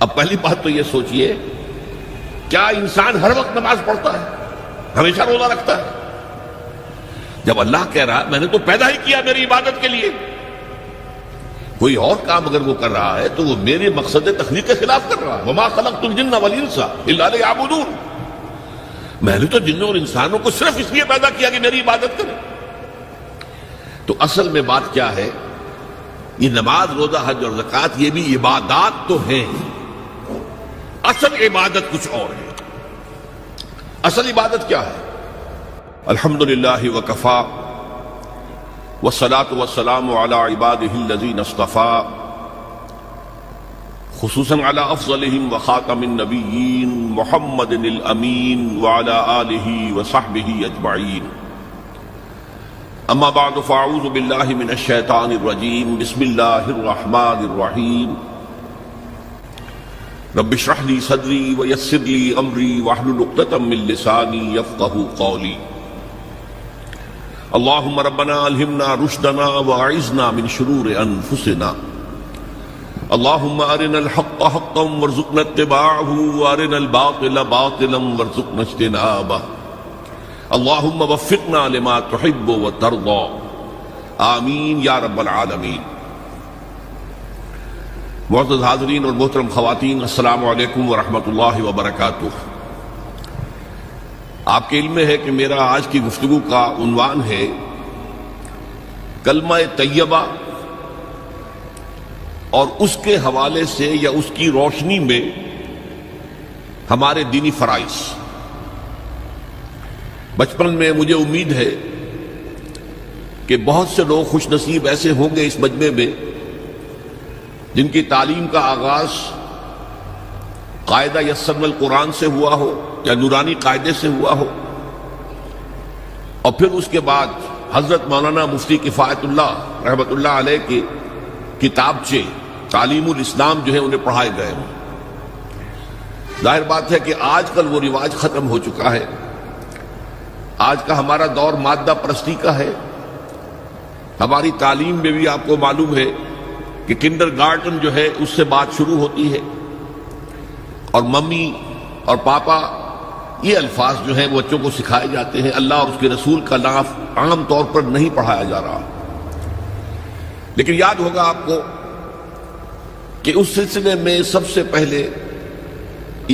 اب پہلی بات تو یہ سوچئے، کیا انسان ہر وقت نماز پڑھتا ہے، ہمیشہ روزہ رکھتا ہے؟ جب اللہ کہہ رہا میں نے تو پیدا ہی کیا میری عبادت کے لیے، کوئی اور کام اگر وہ کر رہا ہے تو وہ میرے مقصد تخلیق کے خلاف کر رہا ہے۔ وَمَا خَلَقْتُ الْجِنَّ وَالْإِنسَ إِلَّا لِيَعْبُدُونِ، میں نے تو جنوں اور انسانوں کو صرف اس لیے پیدا کیا کہ میری عبادت کریں۔ تو اصل میں بات کیا ہے؟ یہ نماز، روزہ، حج اور زکوٰۃ یہ بھی عبادات تو ہیں، اصل عبادت کچھ اور ہے۔ اصل عبادت کیا ہے؟ الحمدللہ وکفا والصلاة والسلام علی عبادہ الذین اصطفیٰ، خصوصاً علی افضلہم وخاتم النبیین محمد الامین وعلی آلہ وصحبہ اجمعین۔ اما بعد فاعوذ باللہ من الشیطان الرجیم، بسم اللہ الرحمن الرحیم۔ رب اشرح لی صدری ویسر لی امری واحلل عقدۃ من لسانی یفقہوا قولی۔ اللہم ربنا الہمنا رشدنا واعذنا من شرور انفسنا، اللہم ارنا الحق حقا وارزقنا اتباعہ وارنا الباطل باطلا وارزقنا اجتنابہ، اللہم وفقنا لما تحب وترضى، آمین یا رب العالمین۔ معزز حاضرین اور محترم خواتین، السلام علیکم ورحمۃ اللہ وبرکاتہ۔ آپ کے علم میں ہے کہ میرا آج کی گفتگو کا عنوان ہے کلمہ طیبہ، اور اس کے حوالے سے یا اس کی روشنی میں ہمارے دینی فرائض۔ بچپن میں مجھے امید ہے کہ بہت سے لوگ خوش نصیب ایسے ہوں گے اس مجمع میں جن کی تعلیم کا آغاز قاعدہ یسرنا القرآن سے ہوا ہو یا نورانی قاعدے سے ہوا ہو، اور پھر اس کے بعد حضرت مولانا مفتی کفایت اللہ رحمۃ اللہ علیہ کے کتابچے تعلیم الاسلام جو ہے انہیں پڑھائے گئے ہوں۔ ظاہر بات ہے کہ آج کل وہ رواج ختم ہو چکا ہے، آج کا ہمارا دور مادہ پرستی کا ہے۔ ہماری تعلیم میں بھی آپ کو معلوم ہے کہ کنڈر گارڈن جو ہے اس سے بات شروع ہوتی ہے، اور ممی اور پاپا یہ الفاظ جو ہیں وہ بچوں کو سکھائے جاتے ہیں۔ اللہ اور اس کے رسول کا نام عام طور پر نہیں پڑھایا جا رہا۔ لیکن یاد ہوگا آپ کو کہ اس سلسلے میں سب سے پہلے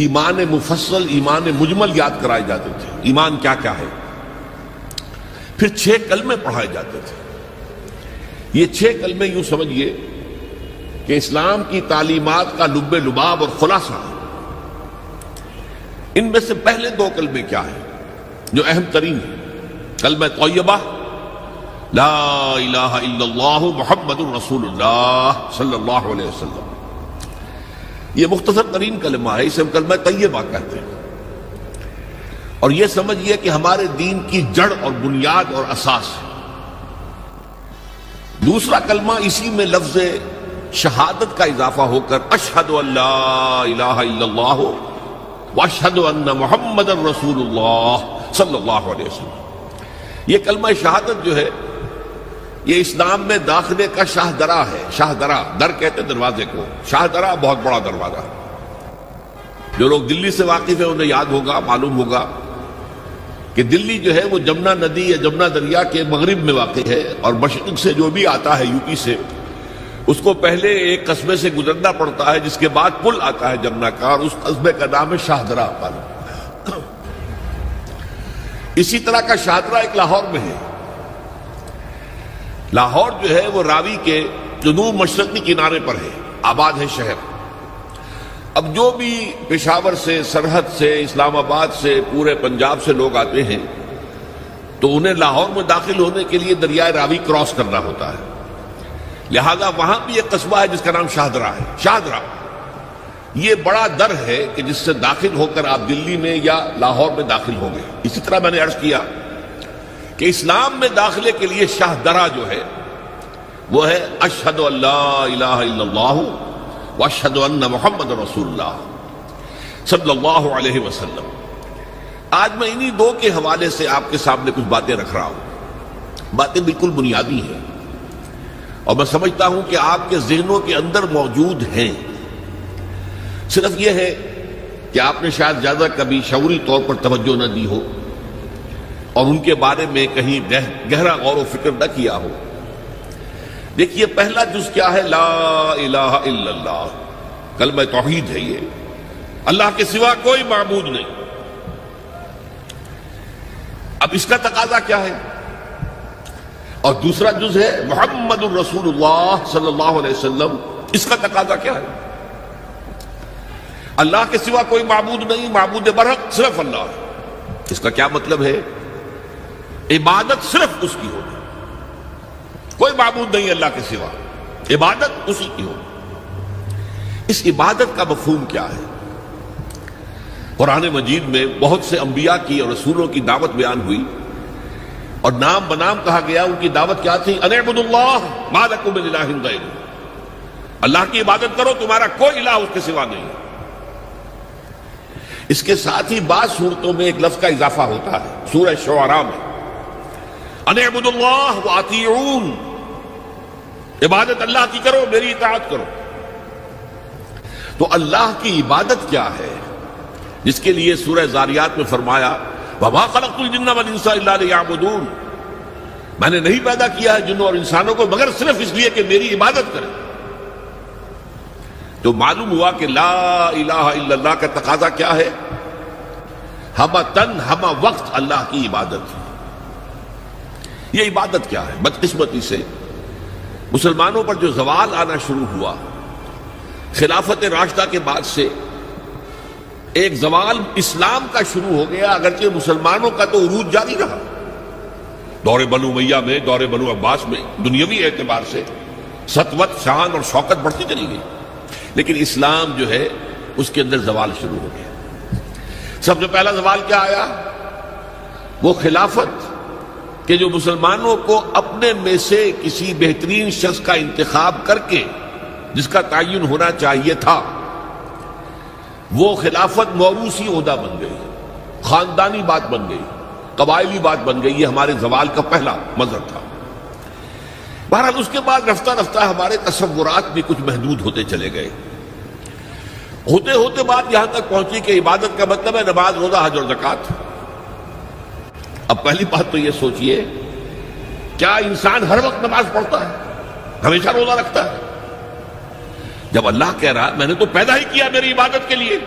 ایمان مفصل، ایمان مجمل یاد کرائے جاتے تھے، ایمان کیا کیا ہے، پھر 6 کلمے پڑھائے جاتے تھے۔ یہ 6 کلمے یوں سمجھیے کہ اسلام کی تعلیمات کا لب لباب اور خلاصہ ہے۔ ان میں سے پہلے 2 کلمے کیا ہیں جو اہم ترین ہیں؟ کلمہ طیبہ، لا الہ الا اللہ محمد الرسول اللہ صلی اللہ علیہ وسلم۔ یہ مختصر ترین کلمہ ہے، اسے ہم کلمہ طیبہ کہتے ہیں، اور یہ سمجھیے کہ ہمارے دین کی جڑ اور بنیاد اور اساس ہے۔ دوسرا کلمہ اسی میں لفظ شہادت کا اضافہ ہو کر اشہد ان لا الہ الا اللہ واشہد ان محمد الرسول اللہ صلی اللہ علیہ وسلم۔ یہ کلمہ شہادت جو ہے یہ اسلام میں داخلے کا شاہ درا ہے۔ شاہ درا، در کہتے ہیں دروازے کو، شاہ درا بہت بڑا دروازہ۔ جو لوگ دلی سے واقف ہیں انہیں یاد ہوگا، معلوم ہوگا کہ دلی جو ہے وہ جمنا ندی یا جمنا دریا کے مغرب میں واقع ہے، اور مشرق سے جو بھی آتا ہے یو پی سے، اس کو پہلے ایک قصبے سے گزرنا پڑتا ہے جس کے بعد پل آتا ہے جمنا کا، اور اس قصبے کا نام ہے شاہدرہ۔ اسی طرح کا شاہدرہ ایک لاہور میں ہے۔ لاہور جو ہے وہ راوی کے جنوب مشرقی کنارے پر ہے، آباد ہے شہر۔ اب جو بھی پشاور سے، سرحد سے، اسلام آباد سے، پورے پنجاب سے لوگ آتے ہیں تو انہیں لاہور میں داخل ہونے کے لیے دریائے راوی کراس کرنا ہوتا ہے، لہذا وہاں بھی ایک قصبہ ہے جس کا نام شاہدرہ ہے۔ شاہدرہ یہ بڑا در ہے کہ جس سے داخل ہو کر آپ دلی میں یا لاہور میں داخل ہوں گے۔ اسی طرح میں نے عرض کیا کہ اسلام میں داخلے کے لیے شاہدرہ جو ہے وہ ہے اشہد ان لا الہ الا اللہ واشہد ان محمد رسول اللہ صلی اللہ علیہ وسلم۔ آج میں انہی 2 کے حوالے سے آپ کے سامنے کچھ باتیں رکھ رہا ہوں۔ باتیں بالکل بنیادی ہیں، اور میں سمجھتا ہوں کہ آپ کے ذہنوں کے اندر موجود ہیں۔ صرف یہ ہے کہ آپ نے شاید زیادہ کبھی شعوری طور پر توجہ نہ دی ہو اور ان کے بارے میں کہیں گہرا غور و فکر نہ کیا ہو۔ دیکھیے پہلا جز کیا ہے؟ لا الہ الا اللہ، کلمہ توحید ہے یہ، اللہ کے سوا کوئی معبود نہیں۔ اب اس کا تقاضا کیا ہے؟ اور دوسرا جز ہے محمد الرسول اللہ صلی اللہ علیہ وسلم، اس کا تقاضا کیا ہے؟ اللہ کے سوا کوئی معبود نہیں، معبود برحق صرف اللہ ہے۔ اس کا کیا مطلب ہے؟ عبادت صرف اس کی ہوگی، کوئی معبود نہیں اللہ کے سوا، عبادت اسی کی ہوگی۔ اس عبادت کا مفہوم کیا ہے؟ قرآن مجید میں بہت سے انبیاء کی اور رسولوں کی دعوت بیان ہوئی اور نام بنام کہا گیا۔ ان کی دعوت کیا تھی؟ ان اعبدوا اللہ ما لکم من الہ غیرہ، اللہ کی عبادت کرو، تمہارا کوئی الہ اس کے سوا نہیں ہے۔ اس کے ساتھ ہی بعض صورتوں میں ایک لفظ کا اضافہ ہوتا ہے، سورہ شعراء میں ان اعبدوا اللہ واطیعون، عبادت اللہ کی کرو، میری اطاعت کرو۔ تو اللہ کی عبادت کیا ہے جس کے لیے سورہ زاریات میں فرمایا وَمَا خَلَقْتُ الْجِنَّ وَالْإِنسَ إِلَّا لِيَعْبُدُونَ، میں نے نہیں پیدا کیا ہے جنوں اور انسانوں کو مگر صرف اس لیے کہ میری عبادت کریں۔ تو معلوم ہوا کہ لا الہ الا اللہ کا تقاضا کیا ہے؟ ہمہ تن ہمہ وقت اللہ کی عبادت۔ یہ عبادت کیا ہے؟ بدقسمتی سے مسلمانوں پر جو زوال آنا شروع ہوا خلافت راشدہ کے بعد سے، ایک زوال اسلام کا شروع ہو گیا، اگرچہ مسلمانوں کا تو عروج جاری رہا۔ دور بنو امیہ میں، دور بنو عباس میں دنیاوی اعتبار سے سطوت، شان اور شوکت بڑھتی چلی گئی، لیکن اسلام جو ہے اس کے اندر زوال شروع ہو گیا۔ سب سے پہلا زوال کیا آیا؟ وہ خلافت کہ جو مسلمانوں کو اپنے میں سے کسی بہترین شخص کا انتخاب کر کے جس کا تعین ہونا چاہیے تھا، وہ خلافت موروثی عہدہ بن گئی، خاندانی بات بن گئی، قبائلی بات بن گئی۔ یہ ہمارے زوال کا پہلا مظہر تھا۔ بہرحال اس کے بعد رفتہ رفتہ ہمارے تصورات بھی کچھ محدود ہوتے چلے گئے، ہوتے ہوتے بات یہاں تک پہنچی کہ عبادت کا مطلب ہے نماز، روزہ، حج اور زکوٰۃ۔ اب پہلی بات تو یہ سوچئے، کیا انسان ہر وقت نماز پڑھتا ہے، ہمیشہ روزہ رکھتا ہے؟ جب اللہ کہہ رہا میں نے تو پیدا ہی کیا میری عبادت کے لیے،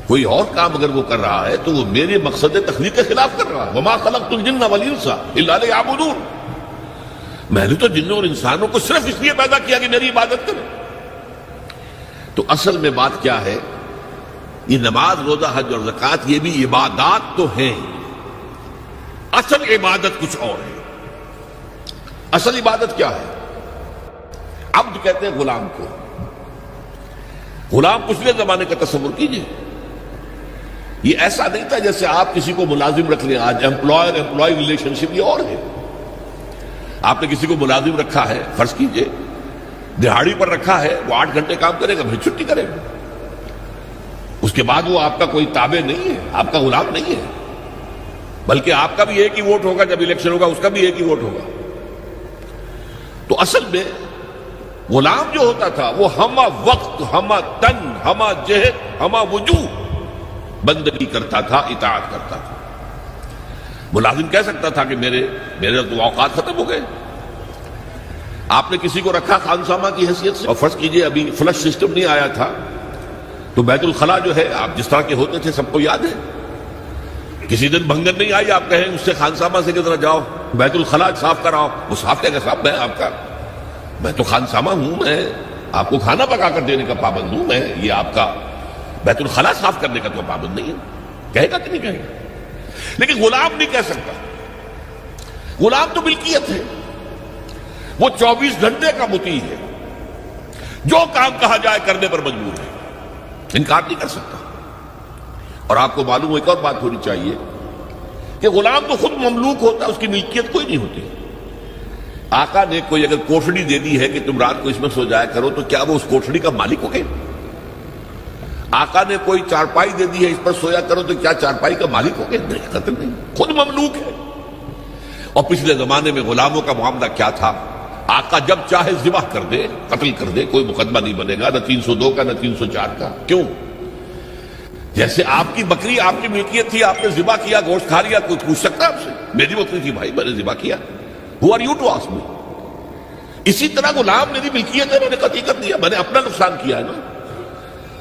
کوئی اور کام اگر وہ کر رہا ہے تو وہ میرے مقصد تخلیق کے خلاف کر رہا ہے۔ وَمَا خَلَقْتُ الْجِنَّ وَالْإِنسَ إِلَّا لِيَعْبُدُونَ، میں نے تو جنوں اور انسانوں کو صرف اس لیے پیدا کیا کہ میری عبادت کریں۔ تو اصل میں بات کیا ہے؟ یہ نماز، روزہ، حج اور زکوٰۃ یہ بھی عبادات تو ہیں، اصل عبادت کچھ اور ہے۔ اصل عبادت کیا ہے؟ عبد کہتے ہیں غلام کو۔ غلام پچھلے زمانے کا تصور کیجئے، یہ ایسا نہیں تھا جیسے آپ کسی کو ملازم رکھ لیں۔ آج امپلائر امپلائی ریلیشن شپ یہ اور ہے۔ آپ نے کسی کو ملازم رکھا ہے، فرض کیجئے دہاڑی پر رکھا ہے، وہ 8 گھنٹے کام کرے گا، پھر چھٹی کرے گا، اس کے بعد وہ آپ کا کوئی تابع نہیں ہے، آپ کا غلام نہیں ہے، بلکہ آپ کا بھی ایک ہی ووٹ ہوگا، جب الیکشن ہوگا اس کا بھی ایک ہی ووٹ ہوگا۔ تو اصل میں غلام جو ہوتا تھا وہ ہمہ وقت، ہمہ تن، ہمہ جہد، ہمہ وجوہ بندگی کرتا تھا، اطاعت کرتا تھا۔ ملازم کہہ سکتا تھا کہ میرے تو اوقات ختم ہو گئے۔ آپ نے کسی کو رکھا خانسامہ کی حیثیت سے، اور فرض کیجئے ابھی فلش سسٹم نہیں آیا تھا تو بیت الخلاء جو ہے آپ جس طرح کے ہوتے تھے سب کو یاد ہے۔ کسی دن بھنگن نہیں آئی، آپ کہیں اس سے خانسامہ سے کدھر جاؤ بیت الخلاء صاف کراؤ، وہ صاف کہے گا صاحب میں آپ کا، میں تو خانسامہ ہوں، میں آپ کو کھانا پکا کر دینے کا پابند ہوں، میں یہ آپ کا بیت الخلاء صاف کرنے کا تو پابند نہیں ہے۔ کہے گا کہ نہیں کہے گا؟ لیکن غلام نہیں کہہ سکتا۔ غلام تو ملکیت ہے، وہ 24 گھنٹے کا مطیع ہے، جو کام کہا جائے کرنے پر مجبور ہے، انکار نہیں کر سکتا۔ اور آپ کو معلوم ہو ایک اور بات ہونی چاہیے کہ غلام تو خود مملوک ہوتا ہے، اس کی ملکیت کوئی نہیں ہوتی۔ آقا نے کوئی اگر کوٹھڑی دے دی ہے کہ تم رات کو اس میں سو جایا کرو تو کیا وہ اس کوٹھڑی کا مالک ہو گئے؟ آقا نے کوئی چارپائی دے دی ہے اس پر سویا کرو تو کیا چارپائی کا مالک ہو گئے؟ نہیں، قطعاً نہیں، خود مملوک ہے۔ اور پچھلے زمانے میں غلاموں کا معاملہ کیا تھا؟ آقا جب چاہے ذبح کر دے، قتل کر دے، کوئی مقدمہ نہیں بنے گا، نہ 302 کا نہ 304 کا۔ کیوں؟ جیسے آپ کی بکری آپ کی ملکیت تھی، آپ نے ذبح کیا، گوشت کھا لیا، کوئی پوچھ سکتا ہے آپ سے؟ میری بکری تھی بھائی، میں نے ذبح کیا، Who are you to ask me؟ اسی طرح غلام میری ملکیت ہے، میں نے قتل کر دیا، میں نے اپنا نقصان کیا ہے نا۔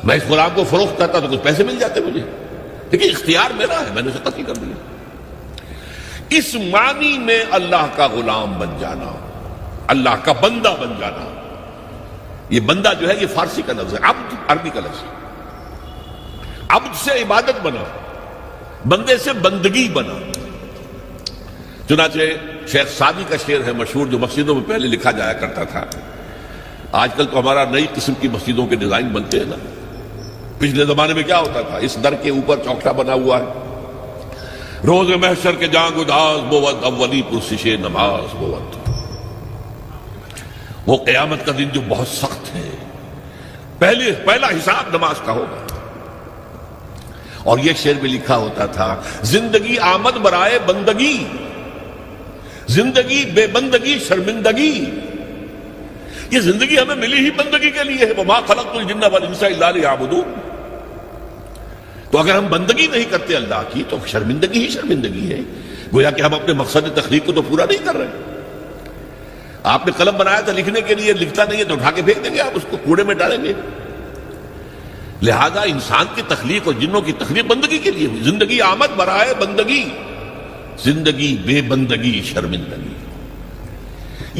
میں اس غلام کو فروخت کرتا تو کچھ پیسے مل جاتے مجھے، لیکن اختیار میرا ہے، میں نے اسے قتل کر دیا۔ اس معنی میں اللہ کا غلام بن جانا، اللہ کا بندہ بن جانا۔ یہ بندہ جو ہے یہ فارسی کا لفظ ہے، عبد عربی کا لفظ ہے۔ عبد سے عبادت بنا، بندے سے بندگی بنا۔ چنانچہ شیخ سعدی کا شعر ہے مشہور، جو مسجدوں میں پہلے لکھا جایا کرتا تھا۔ آج کل تو ہمارا نئی قسم کی مسجدوں کے ڈیزائن بنتے ہیں نا، پچھلے زمانے میں کیا ہوتا تھا؟ اس در کے اوپر چوکھٹا بنا ہوا ہے، روز محشر کے جاں گداز بود، اولی پرسش نماز بود۔ وہ قیامت کا دن جو بہت سخت ہے، پہلا حساب نماز کا ہوگا۔ اور یہ شعر میں لکھا ہوتا تھا، زندگی آمد برائے بندگی، زندگی بے بندگی شرمندگی۔ یہ زندگی ہمیں ملی ہی بندگی کے لیے ہے، وما خلقت الجن والانس الا لیعبدون۔ تو اگر ہم بندگی نہیں کرتے اللہ کی تو شرمندگی ہی شرمندگی ہے، گویا کہ ہم اپنے مقصد تخلیق کو تو پورا نہیں کر رہے۔ آپ نے قلم بنایا تھا لکھنے کے لیے، لکھتا نہیں ہے تو اٹھا کے پھینک دیں گے، آپ اس کو کوڑے میں ڈالیں گے۔ لہذا انسان کی تخلیق اور جنوں کی تخلیق بندگی کے لیے ہوئی۔ زندگی آمد برائے بندگی، زندگی بے بندگی شرمندگی۔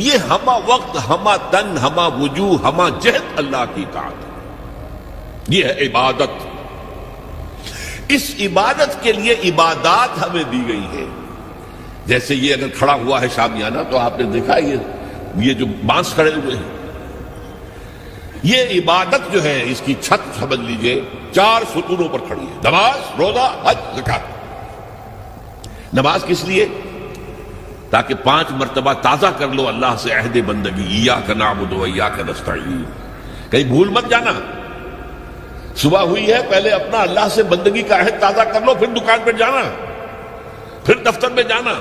یہ ہما وقت، ہما تن، ہما وجوہ، ہما جہد اللہ کی اطاعت، یہ ہے عبادت۔ اس عبادت کے لیے عبادات ہمیں دی گئی ہے۔ جیسے یہ اگر کھڑا ہوا ہے شامیانہ تو آپ نے دیکھا یہ جو بانس کھڑے ہوئے ہیں، یہ عبادت جو ہے اس کی چھت سمجھ لیجئے 4 ستونوں پر کھڑی ہے، نماز، روزہ، حج، زکات۔ نماز کس لیے؟ تاکہ 5 مرتبہ تازہ کر لو اللہ سے عہد بندگی، ایاک نعبد و ایاک نستعین۔ کہیں بھول مت جانا، صبح ہوئی ہے پہلے اپنا اللہ سے بندگی کا عہد تازہ کر لو، پھر دکان پہ جانا، پھر دفتر میں جانا،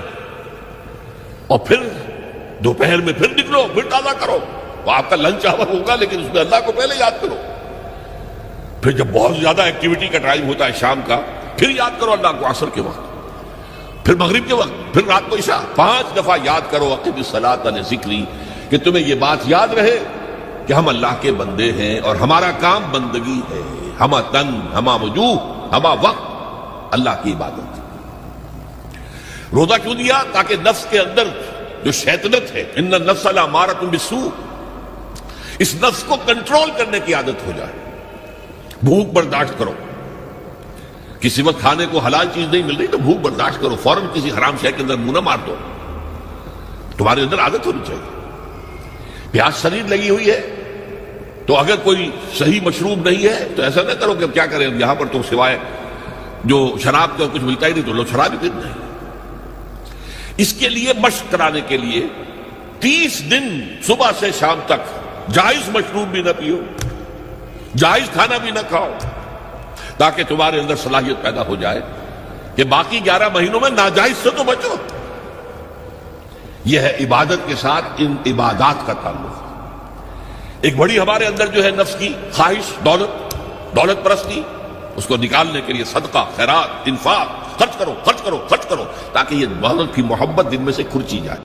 اور پھر دوپہر میں پھر نکلو، پھر تازہ کرو۔ وہ آپ کا لنچ آور ہوگا لیکن اس میں اللہ کو پہلے یاد کرو۔ پھر جب بہت زیادہ ایکٹیویٹی کا ٹائم ہوتا ہے شام کا، پھر یاد کرو اللہ کو عصر کے وقت، پھر مغرب کے وقت، پھر رات کو عشاء۔ 5 دفعہ یاد کرو اقم الصلاۃ لذکری، کہ تمہیں یہ بات یاد رہے کہ ہم اللہ کے بندے ہیں اور ہمارا کام بندگی ہے، ہما تن، ہما وجوہ، ہما وقت اللہ کی عبادت۔ روزہ کیوں دیا؟ تاکہ نفس کے اندر جو شیطنت ہے، ان النفس لامارۃ بالسوء، اس نفس کو کنٹرول کرنے کی عادت ہو جائے۔ بھوک برداشت کرو، کسی وقت کھانے کو حلال چیز نہیں مل رہی تو بھوک برداشت کرو، فوراً کسی حرام شے کے اندر منہ نہ مار دو، تمہارے اندر عادت ہونی چاہیے۔ پیاس شدید لگی ہوئی ہے تو اگر کوئی صحیح مشروب نہیں ہے تو ایسا نہ کرو کہ اب کیا کریں، یہاں پر تو سوائے جو شراب کا کچھ ملتا ہی نہیں تو لو شراب ہی پینا ہے۔ اس کے لیے مشق کرانے کے لیے 30 دن صبح سے شام تک جائز مشروب بھی نہ پیو، جائز کھانا بھی نہ کھاؤ، تاکہ تمہارے اندر صلاحیت پیدا ہو جائے کہ باقی 11 مہینوں میں ناجائز سے تو بچو۔ یہ ہے عبادت کے ساتھ ان عبادات کا تعلق۔ ایک بڑی ہمارے اندر جو ہے نفس کی خواہش، دولت پرستی، اس کو نکالنے کے لیے صدقہ، خیرات، انفاق، خرچ کرو، تاکہ یہ دولت کی محبت دل میں سے کھرچی جائے۔